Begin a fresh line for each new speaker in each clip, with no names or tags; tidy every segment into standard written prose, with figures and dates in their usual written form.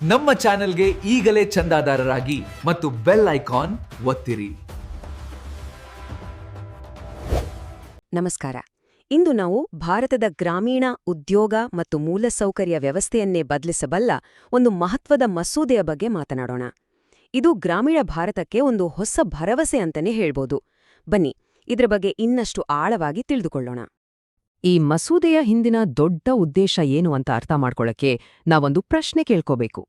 ನಮ್ಮ ಚಾನೆಲ್ಗೆ ಈಗಲೇ ಚಂದಾದಾರರಾಗಿ ಮತ್ತು ಬೆಲ್ ಐಕಾನ್ ಒತ್ತಿರಿ.
ನಮಸ್ಕಾರ. ಇಂದು ನಾವು ಭಾರತದ ಗ್ರಾಮೀಣ ಉದ್ಯೋಗ ಮತ್ತು ಮೂಲಸೌಕರ್ಯ ವ್ಯವಸ್ಥೆಯನ್ನೇ ಬದಲಿಸಬಲ್ಲ ಒಂದು ಮಹತ್ವದ ಮಸೂದೆಯ ಬಗ್ಗೆ ಮಾತನಾಡೋಣ. ಇದು ಗ್ರಾಮೀಣ ಭಾರತಕ್ಕೆ ಒಂದು ಹೊಸ ಭರವಸೆ ಅಂತಲೇ ಹೇಳ್ಬೋದು. ಬನ್ನಿ, ಇದರ ಬಗ್ಗೆ ಇನ್ನಷ್ಟು ಆಳವಾಗಿ ತಿಳಿದುಕೊಳ್ಳೋಣ. ಈ ಮಸೂದೆಯ ಹಿಂದಿನ ದೊಡ್ಡ ಉದ್ದೇಶ ಏನು ಅಂತ ಅರ್ಥ ಮಾಡ್ಕೊಳ್ಳಕ್ಕೆ ನಾವೊಂದು ಪ್ರಶ್ನೆ ಕೇಳ್ಕೋಬೇಕು.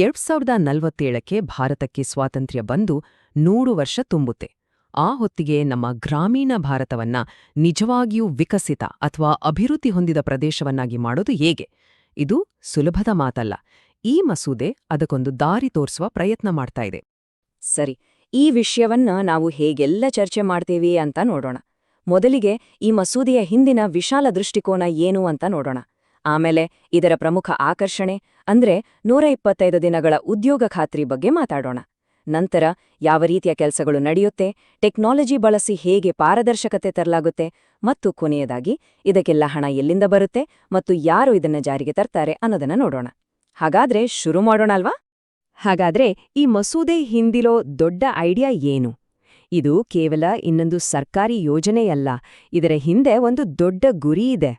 2047ಕ್ಕೆ ಭಾರತಕ್ಕೆ ಸ್ವಾತಂತ್ರ್ಯ ಬಂದು 100 ವರ್ಷ ತುಂಬುತ್ತೆ. ಆ ಹೊತ್ತಿಗೆ ನಮ್ಮ ಗ್ರಾಮೀಣ ಭಾರತವನ್ನ ನಿಜವಾಗಿಯೂ ವಿಕಸಿತ ಅಥವಾ ಅಭಿವೃದ್ಧಿ ಹೊಂದಿದ ಪ್ರದೇಶವನ್ನಾಗಿ ಮಾಡೋದು ಹೇಗೆ? ಇದು ಸುಲಭದ ಮಾತಲ್ಲ. ಈ ಮಸೂದೆ ಅದಕ್ಕೊಂದು ದಾರಿ ತೋರಿಸುವ ಪ್ರಯತ್ನ ಮಾಡ್ತಾ ಇದೆ. ಸರಿ, ಈ ವಿಷಯವನ್ನ ನಾವು ಹೇಗೆಲ್ಲ ಚರ್ಚೆ ಮಾಡ್ತೇವೆ ಅಂತ ನೋಡೋಣ. ಮೊದಲಿಗೆ ಈ ಮಸೂದೆಯ ಹಿಂದಿನ ವಿಶಾಲ ದೃಷ್ಟಿಕೋನ ಏನು ಅಂತ ನೋಡೋಣ. ಆಮೇಲೆ ಇದರ ಪ್ರಮುಖ ಆಕರ್ಷಣೆ ಅಂದ್ರೆ 125 ದಿನಗಳ ಉದ್ಯೋಗ ಖಾತ್ರಿ ಬಗ್ಗೆ ಮಾತಾಡೋಣ. ನಂತರ ಯಾವ ರೀತಿಯ ಕೆಲಸಗಳು ನಡೆಯುತ್ತೆ, ಟೆಕ್ನಾಲಜಿ ಬಳಸಿ ಹೇಗೆ ಪಾರದರ್ಶಕತೆ ತರಲಾಗುತ್ತೆ, ಮತ್ತು ಕೊನೆಯದಾಗಿ ಇದಕ್ಕೆಲ್ಲ ಹಣ ಎಲ್ಲಿಂದ ಬರುತ್ತೆ ಮತ್ತು ಯಾರು ಇದನ್ನ ಜಾರಿಗೆ ತರ್ತಾರೆ ಅನ್ನೋದನ್ನ ನೋಡೋಣ. ಹಾಗಾದ್ರೆ ಶುರು ಮಾಡೋಣ ಅಲ್ವಾ? ಹಾಗಾದ್ರೆ ಈ ಮಸೂದೆ ಹಿಂದಿರೋ ದೊಡ್ಡ ಐಡಿಯಾ ಏನು? ಇದು ಕೇವಲ ಇನ್ನೊಂದು ಸರ್ಕಾರಿ ಯೋಜನೆಯಲ್ಲ, ಇದರ ಹಿಂದೆ ಒಂದು ದೊಡ್ಡ ಗುರಿ ಇದೆ.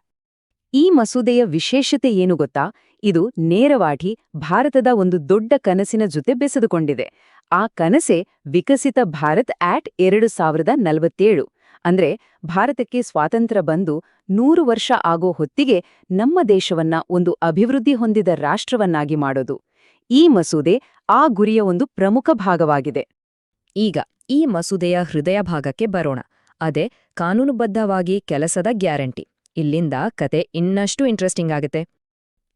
ಈ ಮಸೂದೆಯ ವಿಶೇಷತೆ ಏನು ಗೊತ್ತಾ? ಇದು ನೇರವಾಗಿ ಭಾರತದ ಒಂದು ದೊಡ್ಡ ಕನಸಿನ ಜೊತೆ ಬೆಸೆದುಕೊಂಡಿದೆ. ಆ ಕನಸೆ ವಿಕಸಿತ ಭಾರತ್ ಆಟ್ 2047. ಅಂದ್ರೆ ಭಾರತಕ್ಕೆ ಸ್ವಾತಂತ್ರ್ಯ ಬಂದು 100 ವರ್ಷ ಆಗೋ ಹೊತ್ತಿಗೆ ನಮ್ಮ ದೇಶವನ್ನ ಒಂದು ಅಭಿವೃದ್ಧಿ ಹೊಂದಿದ ರಾಷ್ಟ್ರವನ್ನಾಗಿ ಮಾಡೋದು. ಈ ಮಸೂದೆ ಆ ಗುರಿಯ ಒಂದು ಪ್ರಮುಖ ಭಾಗವಾಗಿದೆ. ಈಗ ಈ ಮಸೂದೆಯ ಹೃದಯ ಭಾಗಕ್ಕೆ ಬರೋಣ. ಅದೇ ಕಾನೂನುಬದ್ಧವಾಗಿ ಕೆಲಸದ ಗ್ಯಾರಂಟಿ. ಇಲ್ಲಿಂದ ಕತೆ ಇನ್ನಷ್ಟು ಇಂಟ್ರೆಸ್ಟಿಂಗ್ ಆಗುತ್ತೆ.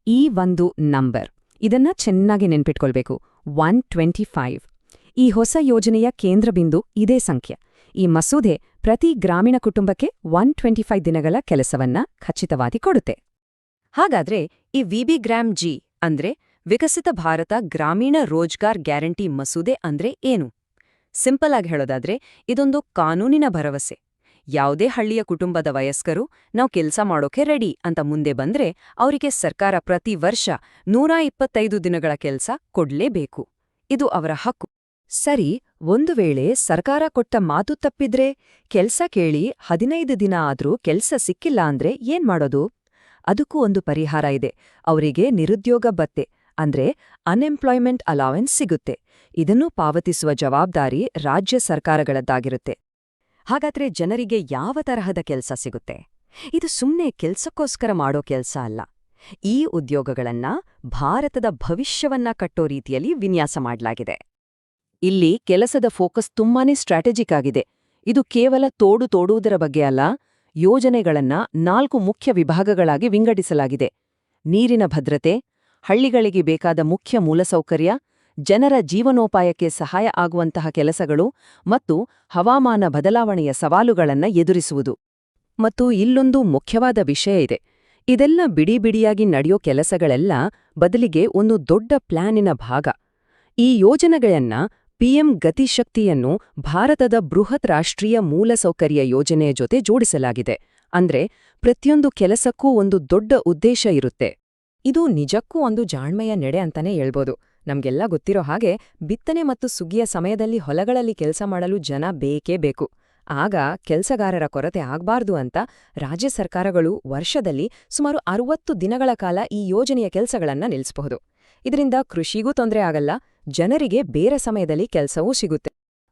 ಈ ಒಂದು ನಂಬರ್ ಇದನ್ನ ಚೆನ್ನಾಗಿ ನೆನ್ಪಿಟ್ಕೊಳ್ಬೇಕು. 125. ಈ ಹೊಸ ಯೋಜನೆಯ ಕೇಂದ್ರಬಿಂದು ಇದೇ ಸಂಖ್ಯೆ. ಈ ಮಸೂದೆ ಪ್ರತಿ ಗ್ರಾಮೀಣ ಕುಟುಂಬಕ್ಕೆ 125 ದಿನಗಳ ಕೆಲಸವನ್ನ ಖಚಿತವಾಗಿ ಕೊಡುತ್ತೆ. ಹಾಗಾದ್ರೆ ಈ ವಿಬಿಗ್ರಾಮ್-ಜಿ ಅಂದ್ರೆ ವಿಕಸಿತ ಭಾರತ ಗ್ರಾಮೀಣ ರೋಜ್ಗಾರ್ ಗ್ಯಾರಂಟಿ ಮಸೂದೆ ಅಂದ್ರೆ ಏನು? ಸಿಂಪಲ್ ಆಗಿ ಹೇಳೋದಾದ್ರೆ ಇದೊಂದು ಕಾನೂನಿನ ಭರವಸೆ. ಯಾವುದೇ ಹಳ್ಳಿಯ ಕುಟುಂಬದ ವಯಸ್ಕರು ನಾವು ಕೆಲಸ ಮಾಡೋಕೆ ರೆಡಿ ಅಂತ ಮುಂದೆ ಬಂದ್ರೆ ಅವರಿಗೆ ಸರ್ಕಾರ ಪ್ರತಿ ವರ್ಷ 125 ದಿನಗಳ ಕೆಲಸ ಕೊಡ್ಲೇಬೇಕು. ಇದು ಅವರ ಹಕ್ಕು. ಸರಿ, ಒಂದು ವೇಳೆ ಸರ್ಕಾರ ಕೊಟ್ಟ ಮಾತು ತಪ್ಪಿದ್ರೆ, ಕೆಲ್ಸ ಕೇಳಿ 15 ದಿನ ಆದ್ರೂ ಕೆಲ್ಸ ಸಿಕ್ಕಿಲ್ಲ ಅಂದ್ರೆ ಏನ್ ಮಾಡೋದು? ಅದಕ್ಕೂ ಒಂದು ಪರಿಹಾರ ಇದೆ. ಅವರಿಗೆ ನಿರುದ್ಯೋಗ ಭತ್ಯೆ ಅಂದ್ರೆ ಅನ್ಎಂಪ್ಲಾಯ್ಮೆಂಟ್ ಅಲವೆನ್ಸ್ ಸಿಗುತ್ತೆ. ಇದನ್ನು ಪಾವತಿಸುವ ಜವಾಬ್ದಾರಿ ರಾಜ್ಯ ಸರ್ಕಾರಗಳದ್ದಾಗಿರುತ್ತೆ. ಹಾಗಾದ್ರೆ ಜನರಿಗೆ ಯಾವ ತರಹದ ಕೆಲಸ ಸಿಗುತ್ತೆ? ಇದು ಸುಮ್ಮನೆ ಕೆಲ್ಸಕ್ಕೋಸ್ಕರ ಮಾಡೋ ಕೆಲಸ ಅಲ್ಲ. ಈ ಉದ್ಯೋಗಗಳನ್ನ ಭಾರತದ ಭವಿಷ್ಯವನ್ನ ಕಟ್ಟೋ ರೀತಿಯಲ್ಲಿ ವಿನ್ಯಾಸ ಮಾಡಲಾಗಿದೆ. ಇಲ್ಲಿ ಕೆಲಸದ ಫೋಕಸ್ ತುಂಬಾನೇ ಸ್ಟ್ರಾಟಜಿಕ್ ಆಗಿದೆ. ಇದು ಕೇವಲ ತೋಡುವುದರ ಬಗ್ಗೆ ಅಲ್ಲ. ಯೋಜನೆಗಳನ್ನ 4 ಮುಖ್ಯ ವಿಭಾಗಗಳಾಗಿ ವಿಂಗಡಿಸಲಾಗಿದೆ. ನೀರಿನ ಭದ್ರತೆ, ಹಳ್ಳಿಗಳಿಗೆ ಬೇಕಾದ ಮುಖ್ಯ ಮೂಲಸೌಕರ್ಯ, ಜನರ ಜೀವನೋಪಾಯಕ್ಕೆ ಸಹಾಯ ಆಗುವಂತಹ ಕೆಲಸಗಳು ಮತ್ತು ಹವಾಮಾನ ಬದಲಾವಣೆಯ ಸವಾಲುಗಳನ್ನು ಎದುರಿಸುವುದು. ಮತ್ತು ಇಲ್ಲೊಂದು ಮುಖ್ಯವಾದ ವಿಷಯ ಇದೆ. ಇದೆಲ್ಲ ಬಿಡಿಬಿಡಿಯಾಗಿ ನಡೆಯೋ ಕೆಲಸಗಳೆಲ್ಲ ಬದಲಿಗೆ ಒಂದು ದೊಡ್ಡ ಪ್ಲಾನಿನ ಭಾಗ. ಈ ಯೋಜನೆಗಳನ್ನ ಪಿಎಂ ಗತಿಶಕ್ತಿಯನ್ನು ಭಾರತದ ಬೃಹತ್ ರಾಷ್ಟ್ರೀಯ ಮೂಲಸೌಕರ್ಯ ಯೋಜನೆಯ ಜೊತೆ ಜೋಡಿಸಲಾಗಿದೆ. ಅಂದ್ರೆ ಪ್ರತಿಯೊಂದು ಕೆಲಸಕ್ಕೂ ಒಂದು ದೊಡ್ಡ ಉದ್ದೇಶ ಇರುತ್ತೆ. ಇದು ನಿಜಕ್ಕೂ ಒಂದು ಜಾಣ್ಮೆಯ ನಡೆ ಅಂತಾನೆ ಹೇಳ್ಬೋದು. ನಮ್ಗೆಲ್ಲ ಗೊತ್ತಿರೋ ಹಾಗೆ ಬಿತ್ತನೆ ಮತ್ತು ಸುಗ್ಗಿಯ ಸಮಯದಲ್ಲಿ ಹೊಲಗಳಲ್ಲಿ ಕೆಲಸ ಮಾಡಲು ಜನ ಬೇಕೇ ಬೇಕು. ಆಗ ಕೆಲಸಗಾರರ ಕೊರತೆ ಆಗ್ಬಾರ್ದು ಅಂತ ರಾಜ್ಯ ಸರ್ಕಾರಗಳು ವರ್ಷದಲ್ಲಿ ಸುಮಾರು 60 ದಿನಗಳ ಕಾಲ ಈ ಯೋಜನೆಯ ಕೆಲಸಗಳನ್ನ ನಿಲ್ಲಿಸಬಹುದು. ಇದರಿಂದ ಕೃಷಿಗೂ ತೊಂದರೆ ಆಗಲ್ಲ, ಜನರಿಗೆ ಬೇರೆ ಸಮಯದಲ್ಲಿ ಕೆಲಸವೂ ಸಿಗುತ್ತೆ.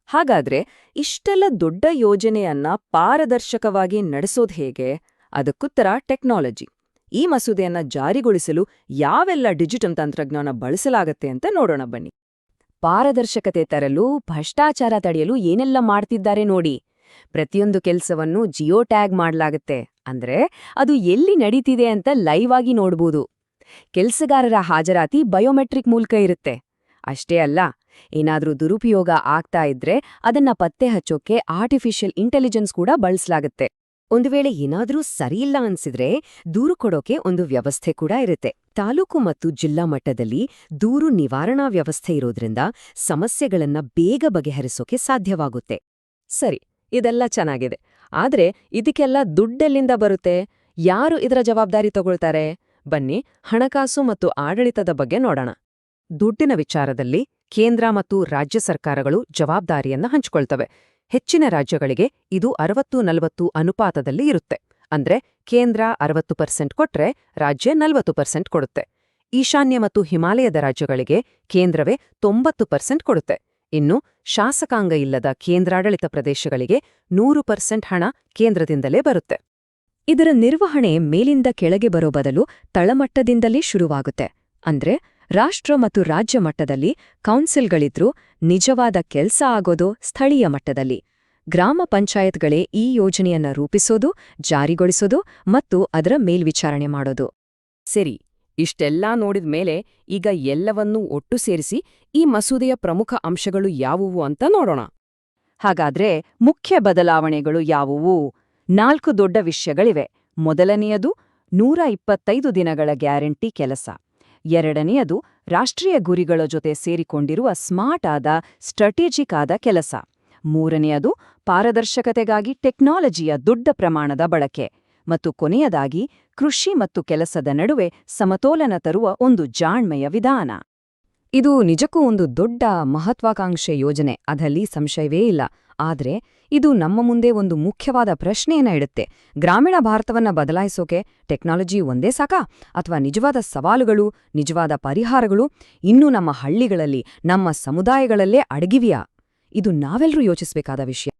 ಹಾಗಾದ್ರೆ ಇಷ್ಟೆಲ್ಲ ದೊಡ್ಡ ಯೋಜನೆಯನ್ನ ಪಾರದರ್ಶಕವಾಗಿ ನಡೆಸೋದು ಹೇಗೆ? ಅದಕ್ಕುತ್ತರ ಟೆಕ್ನಾಲಜಿ. ಈ ಮಸೂದೆಯನ್ನ ಜಾರಿಗೊಳಿಸಲು ಯಾವೆಲ್ಲ ಡಿಜಿಟಲ್ ತಂತ್ರಜ್ಞಾನ ಬಳಸಲಾಗತ್ತೆ ಅಂತ ನೋಡೋಣ ಬನ್ನಿ. ಪಾರದರ್ಶಕತೆ ತರಲು, ಭ್ರಷ್ಟಾಚಾರ ತಡೆಯಲು ಏನೆಲ್ಲ ಮಾಡ್ತಿದ್ದಾರೆ ನೋಡಿ. ಪ್ರತಿಯೊಂದು ಕೆಲಸವನ್ನು ಜಿಯೋ ಟ್ಯಾಗ್ ಮಾಡಲಾಗತ್ತೆ. ಅಂದ್ರೆ ಅದು ಎಲ್ಲಿ ನಡೀತಿದೆ ಅಂತ ಲೈವ್ ಆಗಿ ನೋಡ್ಬೋದು. ಕೆಲಸಗಾರರ ಹಾಜರಾತಿ ಬಯೋಮೆಟ್ರಿಕ್ ಮೂಲಕ ಇರುತ್ತೆ. ಅಷ್ಟೇ ಅಲ್ಲ, ಏನಾದ್ರೂ ದುರುಪಯೋಗ ಆಗ್ತಾ ಇದ್ರೆ ಅದನ್ನ ಪತ್ತೆ ಹಚ್ಚೋಕೆ ಆರ್ಟಿಫಿಷಿಯಲ್ ಇಂಟೆಲಿಜೆನ್ಸ್ ಕೂಡ ಬಳಸಲಾಗತ್ತೆ. ಒಂದು ವೇಳೆ ಏನಾದ್ರೂ ಸರಿಯಿಲ್ಲ ಅನ್ಸಿದ್ರೆ ದೂರು ಕೊಡೋಕೆ ಒಂದು ವ್ಯವಸ್ಥೆ ಕೂಡ ಇರುತ್ತೆ. ತಾಲೂಕು ಮತ್ತು ಜಿಲ್ಲಾ ಮಟ್ಟದಲ್ಲಿ ದೂರು ನಿವಾರಣಾ ವ್ಯವಸ್ಥೆ ಇರೋದ್ರಿಂದ ಸಮಸ್ಯೆಗಳನ್ನ ಬೇಗ ಬಗೆಹರಿಸೋಕೆ ಸಾಧ್ಯವಾಗುತ್ತೆ. ಸರಿ, ಇದೆಲ್ಲ ಚೆನ್ನಾಗಿದೆ. ಆದ್ರೆ ಇದಕ್ಕೆಲ್ಲ ದುಡ್ಡೆಲ್ಲಿಂದ ಬರುತ್ತೆ? ಯಾರು ಇದರ ಜವಾಬ್ದಾರಿ ತಗೊಳ್ತಾರೆ? ಬನ್ನಿ, ಹಣಕಾಸು ಮತ್ತು ಆಡಳಿತದ ಬಗ್ಗೆ ನೋಡೋಣ. ದುಡ್ಡಿನ ವಿಚಾರದಲ್ಲಿ ಕೇಂದ್ರ ಮತ್ತು ರಾಜ್ಯ ಸರ್ಕಾರಗಳು ಜವಾಬ್ದಾರಿಯನ್ನ ಹಂಚಿಕೊಳ್ತವೆ. ಹೆಚ್ಚಿನ ರಾಜ್ಯಗಳಿಗೆ ಇದು 60-40 ಅನುಪಾತದಲ್ಲಿ ಇರುತ್ತೆ. ಅಂದ್ರೆ ಕೇಂದ್ರ 60% ಕೊಟ್ರೆ ರಾಜ್ಯ 40% ಕೊಡುತ್ತೆ. ಈಶಾನ್ಯ ಮತ್ತು ಹಿಮಾಲಯದ ರಾಜ್ಯಗಳಿಗೆ ಕೇಂದ್ರವೇ 90% ಕೊಡುತ್ತೆ. ಇನ್ನು ಶಾಸಕಾಂಗ ಇಲ್ಲದ ಕೇಂದ್ರಾಡಳಿತ ಪ್ರದೇಶಗಳಿಗೆ 100% ಹಣ ಕೇಂದ್ರದಿಂದಲೇ ಬರುತ್ತೆ.
ಇದರ ನಿರ್ವಹಣೆ ಮೇಲಿಂದ ಕೆಳಗೆ ಬರೋ ಬದಲು ತಳಮಟ್ಟದಿಂದಲೇ ಶುರುವಾಗುತ್ತೆ. ಅಂದ್ರೆ ರಾಷ್ಟ್ರ ಮತ್ತು ರಾಜ್ಯ ಮಟ್ಟದಲ್ಲಿ ಕೌನ್ಸಿಲ್ಗಳಿದ್ರೂ ನಿಜವಾದ ಕೆಲ್ಸ ಆಗೋದು ಸ್ಥಳೀಯ ಮಟ್ಟದಲ್ಲಿ. ಗ್ರಾಮ ಪಂಚಾಯತ್ಗಳೇ ಈ ಯೋಜನೆಯನ್ನ ರೂಪಿಸೋದು, ಜಾರಿಗೊಳಿಸೋದು ಮತ್ತು ಅದರ ಮೇಲ್ವಿಚಾರಣೆ ಮಾಡೋದು.
ಸರಿ, ಇಷ್ಟೆಲ್ಲಾ ನೋಡಿದ ಮೇಲೆ ಈಗ ಎಲ್ಲವನ್ನೂ ಒಟ್ಟು ಸೇರಿಸಿ ಈ ಮಸೂದೆಯ ಪ್ರಮುಖ ಅಂಶಗಳು ಯಾವುವು ಅಂತ ನೋಡೋಣ. ಹಾಗಾದ್ರೆ ಮುಖ್ಯ ಬದಲಾವಣೆಗಳು ಯಾವುವು? 4 ದೊಡ್ಡ ವಿಷಯಗಳಿವೆ. ಮೊದಲನೆಯದು 125 ದಿನಗಳ ಗ್ಯಾರಂಟಿ ಕೆಲಸ. ಎರಡನೆಯದು ರಾಷ್ಟ್ರೀಯ ಗುರಿಗಳ ಜೊತೆ ಸೇರಿಕೊಂಡಿರುವ ಸ್ಮಾರ್ಟ್ ಆದ, ಸ್ಟ್ರಾಟಜಿಕ್ ಆದ ಕೆಲಸ. ಮೂರನೆಯದು ಪಾರದರ್ಶಕತೆಗಾಗಿ ಟೆಕ್ನಾಲಜಿಯ ದೊಡ್ಡ ಪ್ರಮಾಣದ ಬಳಕೆ. ಮತ್ತು ಕೊನೆಯದಾಗಿ ಕೃಷಿ ಮತ್ತು ಕೆಲಸದ ನಡುವೆ ಸಮತೋಲನ ತರುವ ಒಂದು ಜಾಣ್ಮೆಯ ವಿಧಾನ. ಇದು ನಿಜಕ್ಕೂ ಒಂದು ದೊಡ್ಡ ಮಹತ್ವಾಕಾಂಕ್ಷೆ ಯೋಜನೆ, ಅದರಲ್ಲಿ ಸಂಶಯವೇ ಇಲ್ಲ. ಆದ್ರೆ ಇದು ನಮ್ಮ ಮುಂದೆ ಒಂದು ಮುಖ್ಯವಾದ ಪ್ರಶ್ನೆಯನ್ನ ಇಡುತ್ತೆ. ಗ್ರಾಮೀಣ ಭಾರತವನ್ನ ಬದಲಾಯಿಸೋಕೆ ಟೆಕ್ನಾಲಜಿ ಒಂದೇ ಸಾಕಾ? ಅಥವಾ ನಿಜವಾದ ಸವಾಲುಗಳು, ನಿಜವಾದ ಪರಿಹಾರಗಳು ಇನ್ನೂ ನಮ್ಮ ಹಳ್ಳಿಗಳಲ್ಲಿ, ನಮ್ಮ ಸಮುದಾಯಗಳಲ್ಲೇ ಅಡಗಿವೆಯಾ? ಇದು ನಾವೆಲ್ಲರೂ ಯೋಚಿಸಬೇಕಾದ ವಿಷಯ.